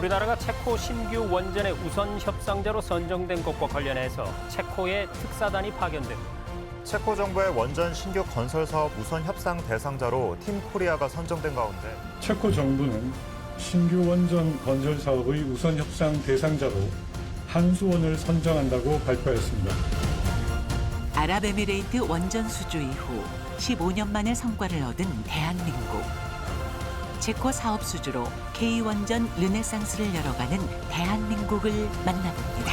우리나라가 체코 신규 원전의 우선 협상자로 선정된 것과 관련해서 체코의 특사단이 파견됩니다. 체코 정부의 원전 신규 건설 사업 우선 협상 대상자로 팀 코리아가 선정된 가운데 체코 정부는 신규 원전 건설 사업의 우선 협상 대상자로 한수원을 선정한다고 발표했습니다. 아랍에미레이트 원전 수주 이후 15년 만에 성과를 얻은 대한민국. 체코 사업 수주로 K원전 르네상스를 열어가는 대한민국을 만나봅니다.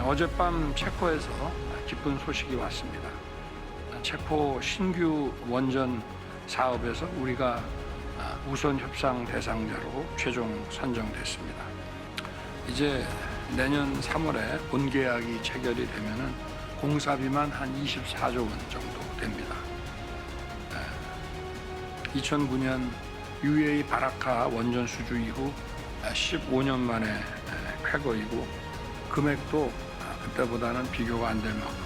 어젯밤 체코에서 기쁜 소식이 왔습니다. 체코 신규 원전 사업에서 우리가 우선 협상 대상자로 최종 선정됐습니다. 이제 내년 3월에 본계약이 체결이 되면은 공사비만 한 24조 원 정도 됩니다. 2009년 UAE 바라카 원전 수주 이후 15년 만에 쾌거이고 금액도 그때보다는 비교가 안 될 만큼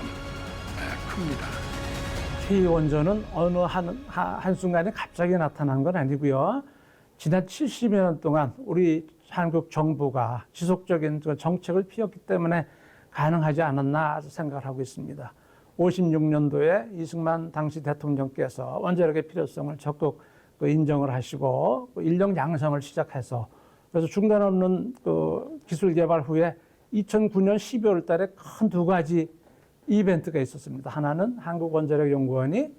큽니다. K원전은 어느 한순간에 갑자기 나타난 건 아니고요. 지난 70여 년 동안 우리 한국 정부가 지속적인 정책을 피웠기 때문에 가능하지 않았나 생각을 하고 있습니다. 56년도에 이승만 당시 대통령께서 원자력의 필요성을 적극 인정을 하시고 인력 양성을 시작해서 그래서 중단 없는 기술 개발 후에 2009년 12월 달에 큰 두 가지 이벤트가 있었습니다. 하나는 한국원자력연구원이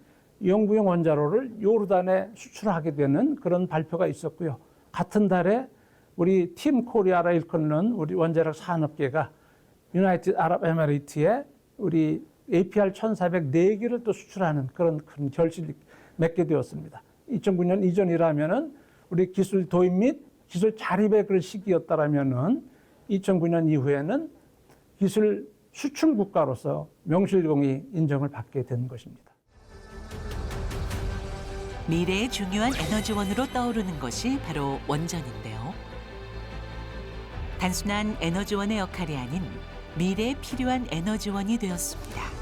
연구용 원자로를 요르단에 수출하게 되는 그런 발표가 있었고요. 같은 달에 우리 팀 코리아라 일컫는 우리 원자력 산업계가 유나이티드 아랍에미레이트에 우리 APR 1404개를 또 수출하는 그런 큰 결실을 맺게 되었습니다. 2009년 이전이라면은 우리 기술 도입 및 기술 자립의 그런 시기였다라면은 2009년 이후에는 기술 수출 국가로서 명실공히 인정을 받게 된 것입니다. 미래의 중요한 에너지원으로 떠오르는 것이 바로 원전인데요. 단순한 에너지원의 역할이 아닌 미래에 필요한 에너지원이 되었습니다.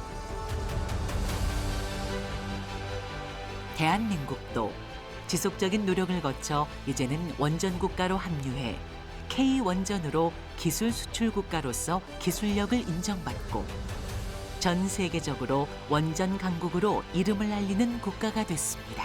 대한민국도 지속적인 노력을 거쳐 이제는 원전 국가로 합류해 K원전으로 기술 수출 국가로서 기술력을 인정받고 전 세계적으로 원전 강국으로 이름을 알리는 국가가 됐습니다.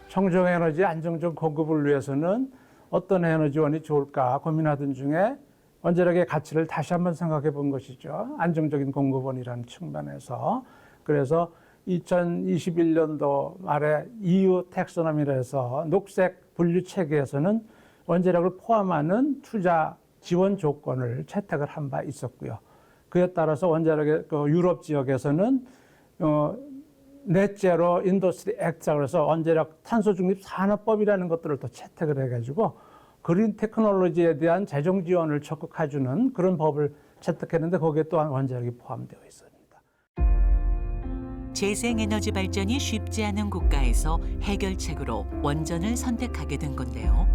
청정에너지 안정적 공급을 위해서는 어떤 에너지원이 좋을까 고민하던 중에 원자력의 가치를 다시 한번 생각해 본 것이죠. 안정적인 공급원이라는 측면에서. 그래서 2021년도 말에 EU 텍소노미를 해서 녹색 분류 체계에서는 원자력을 포함하는 투자 지원 조건을 채택을 한 바 있었고요. 그에 따라서 원자력의 유럽 지역에서는 넷제로 인더스트리 액트라 그래서 원자력 탄소 중립 산업법이라는 것들을 또 채택을 해가지고 그린 테크놀로지에 대한 재정 지원을 적극해주는 그런 법을 채택했는데 거기에 또한 원자력이 포함되어 있습니다. 재생에너지 발전이 쉽지 않은 국가에서 해결책으로 원전을 선택하게 된 건데요.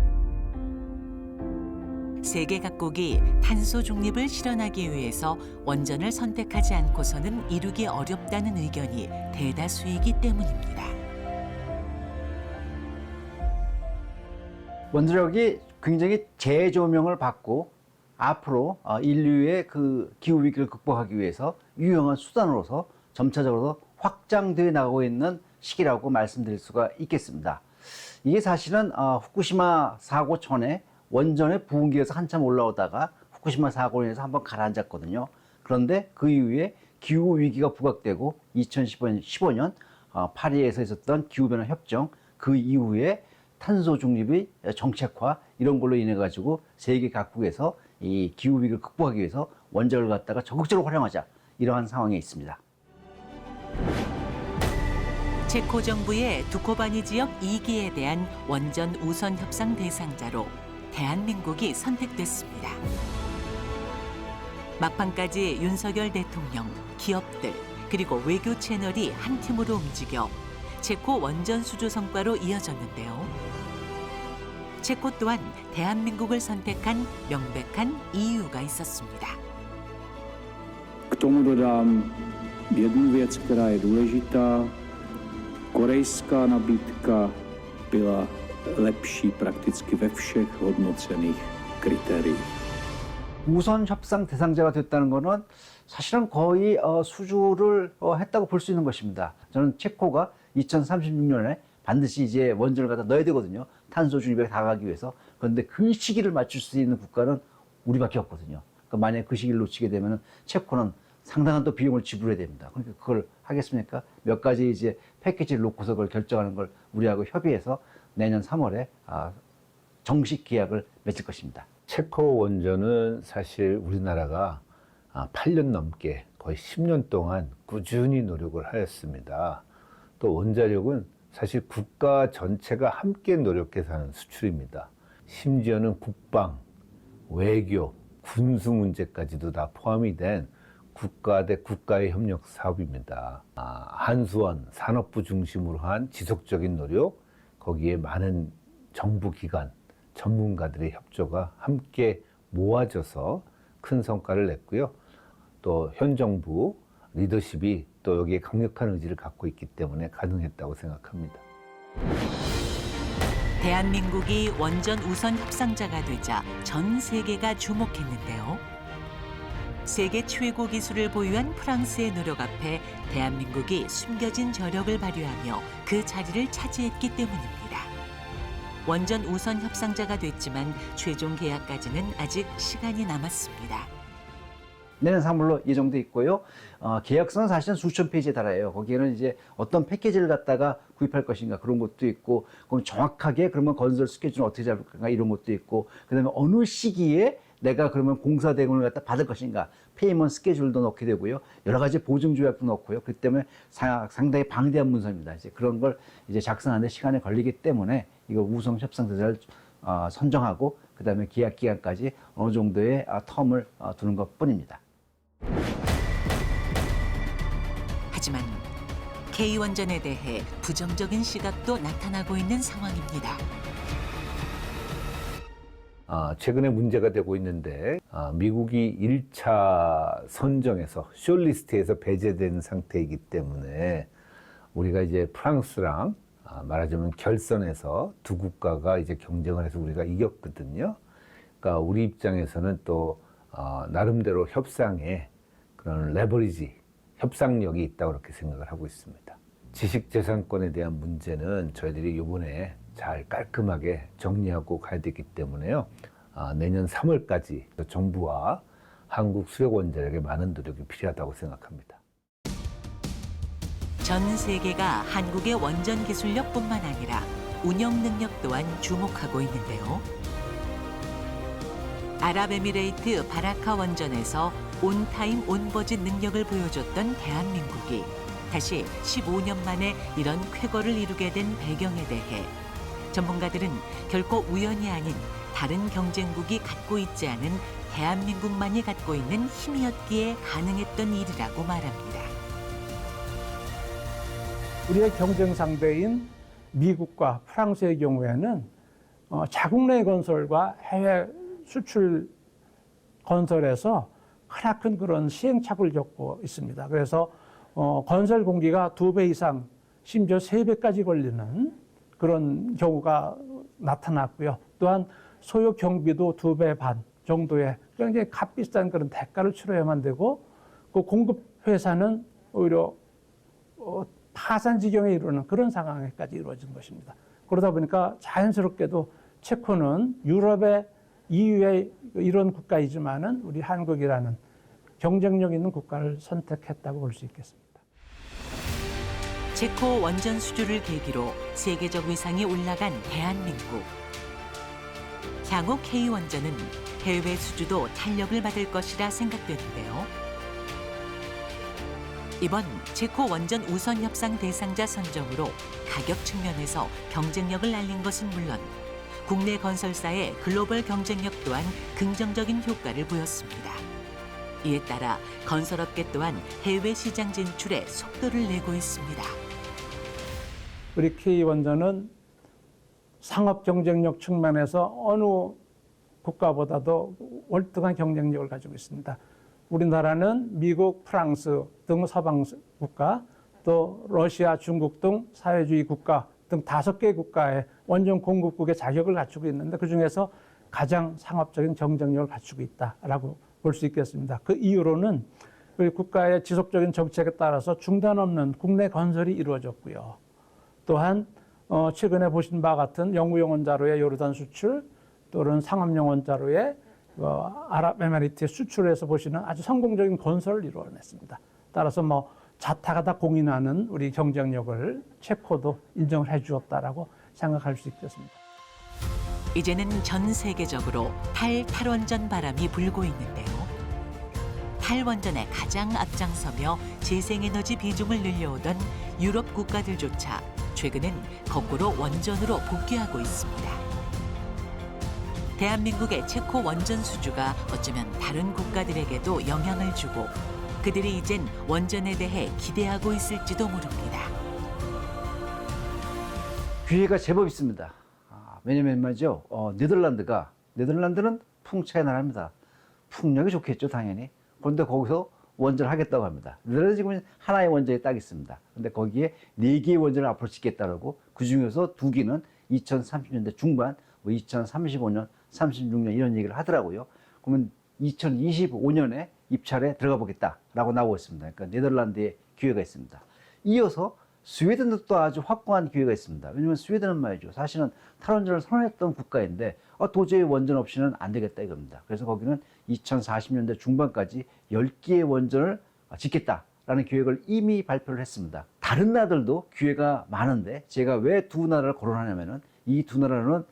세계 각국이 탄소 중립을 실현하기 위해서 원전을 선택하지 않고서는 이루기 어렵다는 의견이 대다수이기 때문입니다. 원자력이 굉장히 재조명을 받고 앞으로 인류의 그 기후 위기를 극복하기 위해서 유용한 수단으로서 점차적으로 확장되어 나가고 있는 시기라고 말씀드릴 수가 있겠습니다. 이게 사실은 후쿠시마 사고 전에 원전의 부흥기에서 한참 올라오다가 후쿠시마 사고로 인해서 한번 가라앉았거든요. 그런데 그 이후에 기후 위기가 부각되고 2015년 파리에서 있었던 기후변화 협정 그 이후에 탄소 중립의 정책화 이런 걸로 인해 가지고 세계 각국에서 이 기후 위기를 극복하기 위해서 원자력을 갖다가 적극적으로 활용하자 이러한 상황에 있습니다. 체코 정부의 두코바니 지역 2기에 대한 원전 우선 협상 대상자로 대한민국이 선택됐습니다. 막판까지 윤석열 대통령, 기업들, 그리고 외교 채널이 한 팀으로 움직여 체코 원전 수주 성과로 이어졌는데요. 체코 또한 대한민국을 선택한 명백한 이유가 있었습니다. tomu dodám jednu věc, která je důležitá. Korejská nabídka byla lepší prakticky ve všech hodnocených kritériích. 우선 협상 대상자가 됐다는 거는 사실은 거의 수주를 했다고 볼 수 있는 것입니다. 저는 체코가 2036년에 반드시 이제 원전을 갖다 넣어야 되거든요. 탄소 중립에 다가가기 위해서. 그런데 그 시기를 맞출 수 있는 국가는 우리밖에 없거든요. 그러니까 만약에 그 시기를 놓치게 되면 체코는 상당한 또 비용을 지불해야 됩니다. 그러니까 그걸 하겠습니까? 몇 가지 이제 패키지를 놓고서 그걸 결정하는 걸 우리하고 협의해서 내년 3월에 정식 계약을 맺을 것입니다. 체코 원전은 사실 우리나라가 8년 넘게 거의 10년 동안 꾸준히 노력을 하였습니다. 또 원자력은 사실 국가 전체가 함께 노력해서 하는 수출입니다. 심지어는 국방, 외교, 군수 문제까지도 다 포함이 된 국가 대 국가의 협력 사업입니다. 한수원, 산업부 중심으로 한 지속적인 노력, 거기에 많은 정부 기관, 전문가들의 협조가 함께 모아져서 큰 성과를 냈고요. 또 현 정부 리더십이 또 여기에 강력한 의지를 갖고 있기 때문에 가능했다고 생각합니다. 대한민국이 원전 우선 협상자가 되자 전 세계가 주목했는데요. 세계 최고 기술을 보유한 프랑스의 노력 앞에 대한민국이 숨겨진 저력을 발휘하며 그 자리를 차지했기 때문입니다. 원전 우선 협상자가 됐지만 최종 계약까지는 아직 시간이 남았습니다. 내년 3월로 예정돼 있고요. 계약서는 사실은 수천 페이지에 달해요. 거기에는 이제 어떤 패키지를 갖다가 구입할 것인가 그런 것도 있고, 그럼 정확하게 그러면 건설 스케줄은 어떻게 잡을 건가 이런 것도 있고, 그다음에 어느 시기에 내가 그러면 공사 대금을 갖다 받을 것인가, 페이먼트 스케줄도 넣게 되고요. 여러 가지 보증 조약도 넣고요. 그렇기 때문에 상당히 방대한 문서입니다. 이제 그런 걸 이제 작성하는 데 시간이 걸리기 때문에 이걸 우선 협상자를 선정하고 그다음에 계약 기간까지 어느 정도의 텀을 두는 것뿐입니다. 하지만 K원전에 대해 부정적인 시각도 나타나고 있는 상황입니다. 최근에 문제가 되고 있는데 미국이 1차 선정에서 숏리스트에서 배제된 상태이기 때문에 우리가 이제 프랑스랑 말하자면 결선에서 두 국가가 이제 경쟁을 해서 우리가 이겼거든요. 그러니까 우리 입장에서는 또 나름대로 협상에 그런 레버리지, 협상력이 있다고 그렇게 생각을 하고 있습니다. 지식재산권에 대한 문제는 저희들이 이번에 잘 깔끔하게 정리하고 가야 되기 때문에요. 내년 3월까지 정부와 한국 수력원자력에 많은 노력이 필요하다고 생각합니다. 전 세계가 한국의 원전 기술력뿐만 아니라 운영 능력 또한 주목하고 있는데요. 아랍에미레이트 바라카 원전에서 온타임 온버짓 능력을 보여줬던 대한민국이 다시 15년 만에 이런 쾌거를 이루게 된 배경에 대해 전문가들은 결코 우연이 아닌 다른 경쟁국이 갖고 있지 않은 대한민국만이 갖고 있는 힘이었기에 가능했던 일이라고 말합니다. 우리의 경쟁 상대인 미국과 프랑스의 경우에는 자국 내 건설과 해외 수출 건설에서 크나큰 그런 시행착오를 겪고 있습니다. 그래서 건설 공기가 2배 이상, 심지어 3배까지 걸리는 그런 경우가 나타났고요. 또한 소요 경비도 2배 반 정도의 굉장히 값비싼 그런 대가를 치러야만 되고, 그 공급 회사는 오히려 파산 지경에 이르는 그런 상황에까지 이루어진 것입니다. 그러다 보니까 자연스럽게도 체코는 유럽의 EU의 이런 국가이지만은 우리 한국이라는 경쟁력 있는 국가를 선택했다고 볼 수 있겠습니다. 체코 원전 수주를 계기로 세계적 위상이 올라간 대한민국. 향후 K원전은 해외 수주도 탄력을 받을 것이라 생각되는데요. 이번 체코 원전 우선 협상 대상자 선정으로 가격 측면에서 경쟁력을 날린 것은 물론 국내 건설사의 글로벌 경쟁력 또한 긍정적인 효과를 보였습니다. 이에 따라 건설업계 또한 해외 시장 진출에 속도를 내고 있습니다. 우리 K원전은 상업 경쟁력 측면에서 어느 국가보다도 월등한 경쟁력을 가지고 있습니다. 우리나라는 미국, 프랑스 등 서방 국가, 또 러시아, 중국 등 사회주의 국가 등 5개 국가의 원전 공급국의 자격을 갖추고 있는데 그중에서 가장 상업적인 경쟁력을 갖추고 있다라고 볼 수 있겠습니다. 그 이유로는 우리 국가의 지속적인 정책에 따라서 중단 없는 국내 건설이 이루어졌고요. 또한 최근에 보신 바와 같은 영구용 원자로의 요르단 수출 또는 상업용 원자로의 아랍에미리트의 수출에서 보시는 아주 성공적인 건설을 이루어냈습니다. 따라서 자타가 다 공인하는 우리 경쟁력을 체코도 인정을 해주었다라고 생각할 수 있겠습니다. 이제는 전 세계적으로 탈원전 바람이 불고 있는데요. 탈원전에 가장 앞장서며 재생에너지 비중을 늘려오던 유럽 국가들조차 최근엔 거꾸로 원전으로 복귀하고 있습니다. 대한민국의 체코 원전 수주가 어쩌면 다른 국가들에게도 영향을 주고 그들이 이젠 원전에 대해 기대하고 있을지도 모릅니다. 기회가 제법 있습니다. 왜냐면 말이죠. 네덜란드는 풍차의 나라입니다. 풍력이 좋겠죠, 당연히. 그런데 거기서 원전을 하겠다고 합니다. 네덜란드 지금 하나의 원전이 딱 있습니다. 근데 거기에 4개의 원전을 앞으로 짓겠다고 그 중에서 2개는 2030년대 중반, 2035년, 36년 이런 얘기를 하더라고요. 그러면 2025년에 입찰에 들어가 보겠다라고 나오고 있습니다. 그러니까 네덜란드에 기회가 있습니다. 이어서 스웨덴도 또 아주 확고한 기회가 있습니다. 왜냐하면 스웨덴은 말이죠. 사실은 탈원전을 선언했던 국가인데 도저히 원전 없이는 안 되겠다 이겁니다. 그래서 거기는 2040년대 중반까지 10개의 원전을 짓겠다라는 계획을 이미 발표를 했습니다. 다른 나라들도 기회가 많은데 제가 왜 2 나라를 거론하냐면은 이 2 나라는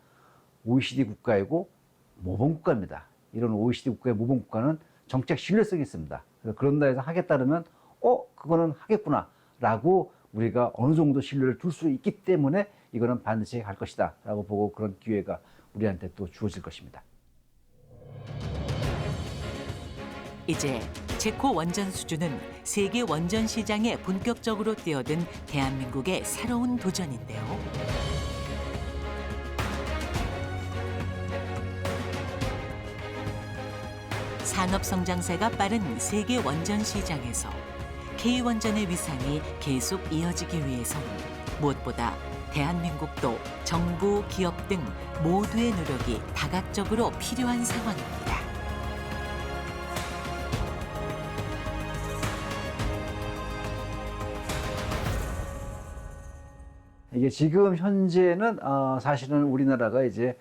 OECD 국가이고 모범국가입니다. 이런 OECD 국가의 모범국가는 정책 신뢰성이 있습니다. 그래서 그런 나라에서 하겠다면 그거는 하겠구나라고 우리가 어느 정도 신뢰를 둘 수 있기 때문에 이거는 반드시 할 것이다 라고 보고 그런 기회가 우리한테 또 주어질 것입니다. 이제 체코 원전 수주는 세계 원전 시장에 본격적으로 뛰어든 대한민국의 새로운 도전인데요. 산업 성장세가 빠른 세계 원전 시장에서 K원전의 위상이 계속 이어지기 위해서는 무엇보다 대한민국도 정부, 기업 등 모두의 노력이 다각적으로 필요한 상황입니다. 이게 지금 현재는 사실은 우리나라가 이제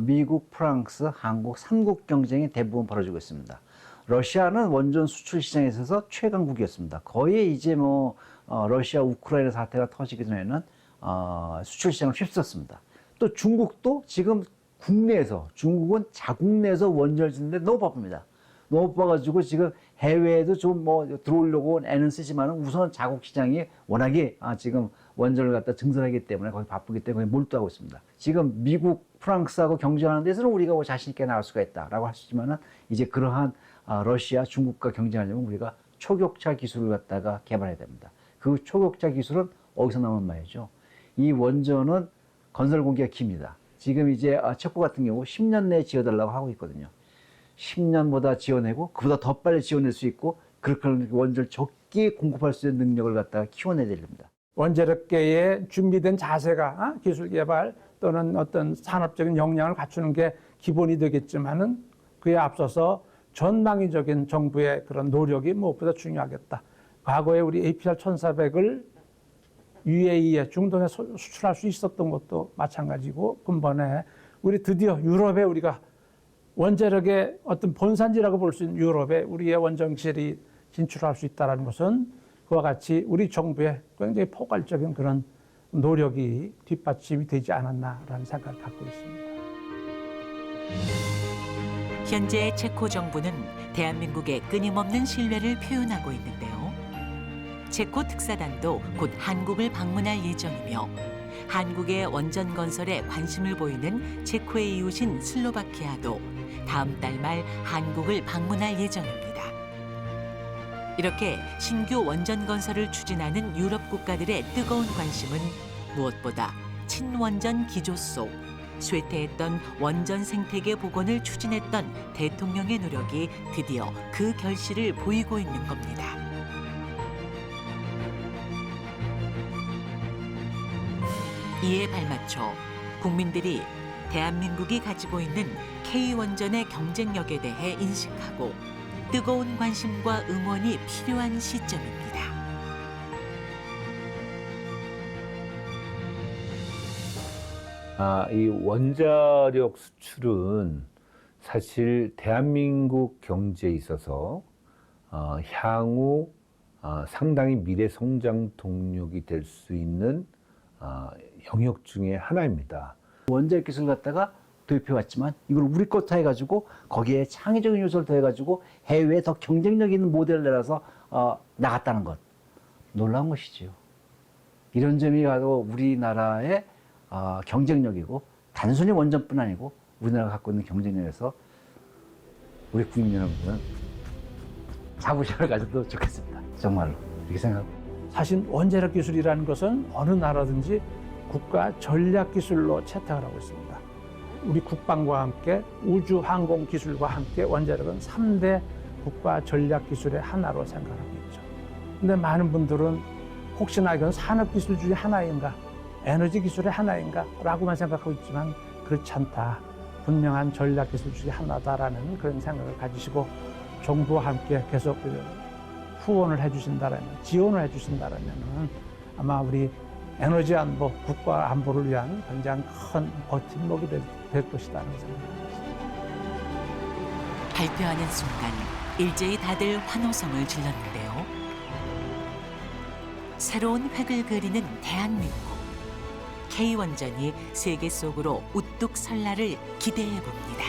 미국, 프랑스, 한국 3국 경쟁이 대부분 벌어지고 있습니다. 러시아는 원전 수출 시장에 있어서 최강국이었습니다. 거의 이제 러시아 우크라이나 사태가 터지기 전에는 수출 시장을 휩쓸었습니다. 또 중국도 지금 국내에서 중국은 자국 내에서 원전을 짓는데 너무 바쁩니다. 너무 바빠가지고 지금 해외에도 좀 들어오려고 애는 쓰지만 우선 자국 시장이 워낙에 지금 원전을 갖다 증설하기 때문에 거기 바쁘기 때문에 몰두하고 있습니다. 지금 미국, 프랑스하고 경쟁하는 데서는 우리가 자신 있게 나갈 수가 있다라고 할 수 있지만 이제 그러한 러시아, 중국과 경쟁하려면 우리가 초격차 기술을 갖다가 개발해야 됩니다. 그 초격차 기술은 어디서 나오는 말이죠. 이 원전은 건설 공기가 깁니다. 지금 이제 체코 같은 경우 10년 내에 지어달라고 하고 있거든요. 10년보다 지어내고 그보다 더 빨리 지어낼 수 있고 그렇게 원전을 적게 공급할 수 있는 능력을 갖다가 키워내야 됩니다. 원자력계에 준비된 자세가 기술 개발 또는 어떤 산업적인 역량을 갖추는 게 기본이 되겠지만은 그에 앞서서 전방위적인 정부의 그런 노력이 무엇보다 중요하겠다. 과거에 우리 APR 1400을 UAE에 중동에 수출할 수 있었던 것도 마찬가지고 근본에 우리 드디어 유럽에 우리가 원자력의 어떤 본산지라고 볼 수 있는 유럽에 우리의 원전 기술이 진출할 수 있다는 것은 그와 같이 우리 정부의 굉장히 포괄적인 그런 노력이 뒷받침이 되지 않았나라는 생각을 갖고 있습니다. 현재 체코 정부는 대한민국의 끊임없는 신뢰를 표현하고 있는데요. 체코 특사단도 곧 한국을 방문할 예정이며 한국의 원전 건설에 관심을 보이는 체코의 이웃인 슬로바키아도 다음 달 말 한국을 방문할 예정입니다. 이렇게 신규 원전 건설을 추진하는 유럽 국가들의 뜨거운 관심은 무엇보다 친원전 기조 속 쇠퇴했던 원전 생태계 복원을 추진했던 대통령의 노력이 드디어 그 결실을 보이고 있는 겁니다. 이에 발맞춰 국민들이 대한민국이 가지고 있는 K원전의 경쟁력에 대해 인식하고 뜨거운 관심과 응원이 필요한 시점입니다. 이 원자력 수출은 사실 대한민국 경제에 있어서 향후 상당히 미래 성장 동력이 될 수 있는 영역 중에 하나입니다. 원자력 기술 갖다가 도입해왔지만 이걸 우리 것도 해가지고 거기에 창의적인 요소를 더해가지고 해외에 더 경쟁력 있는 모델을 내놔서 나갔다는 것. 놀라운 것이지요. 이런 점이 바로 우리나라의 경쟁력이고 단순히 원전뿐 아니고 우리나라가 갖고 있는 경쟁력에서 우리 국민 여러분은 자부심을 가져도 좋겠습니다. 정말로 이렇게 생각합니다. 사실 원자력 기술이라는 것은 어느 나라든지 국가 전략 기술로 채택을 하고 있습니다. 우리 국방과 함께 우주 항공 기술과 함께 원자력은 3대 국가 전략 기술의 하나로 생각하고 있죠. 근데 많은 분들은 혹시나 이건 산업 기술 중에 하나인가, 에너지 기술의 하나인가 라고만 생각하고 있지만 그렇지 않다. 분명한 전략 기술 중에 하나다라는 그런 생각을 가지시고 정부와 함께 계속 후원을 해주신다라면, 지원을 해주신다라면 아마 우리 에너지 안보, 국가 안보를 위한 굉장히 큰 버팀목이 될 것이라는 생각입니다. 발표하는 순간 일제히 다들 환호성을 질렀는데요. 새로운 획을 그리는 대한민국. K원전이 세계 속으로 우뚝 설 날을 기대해 봅니다.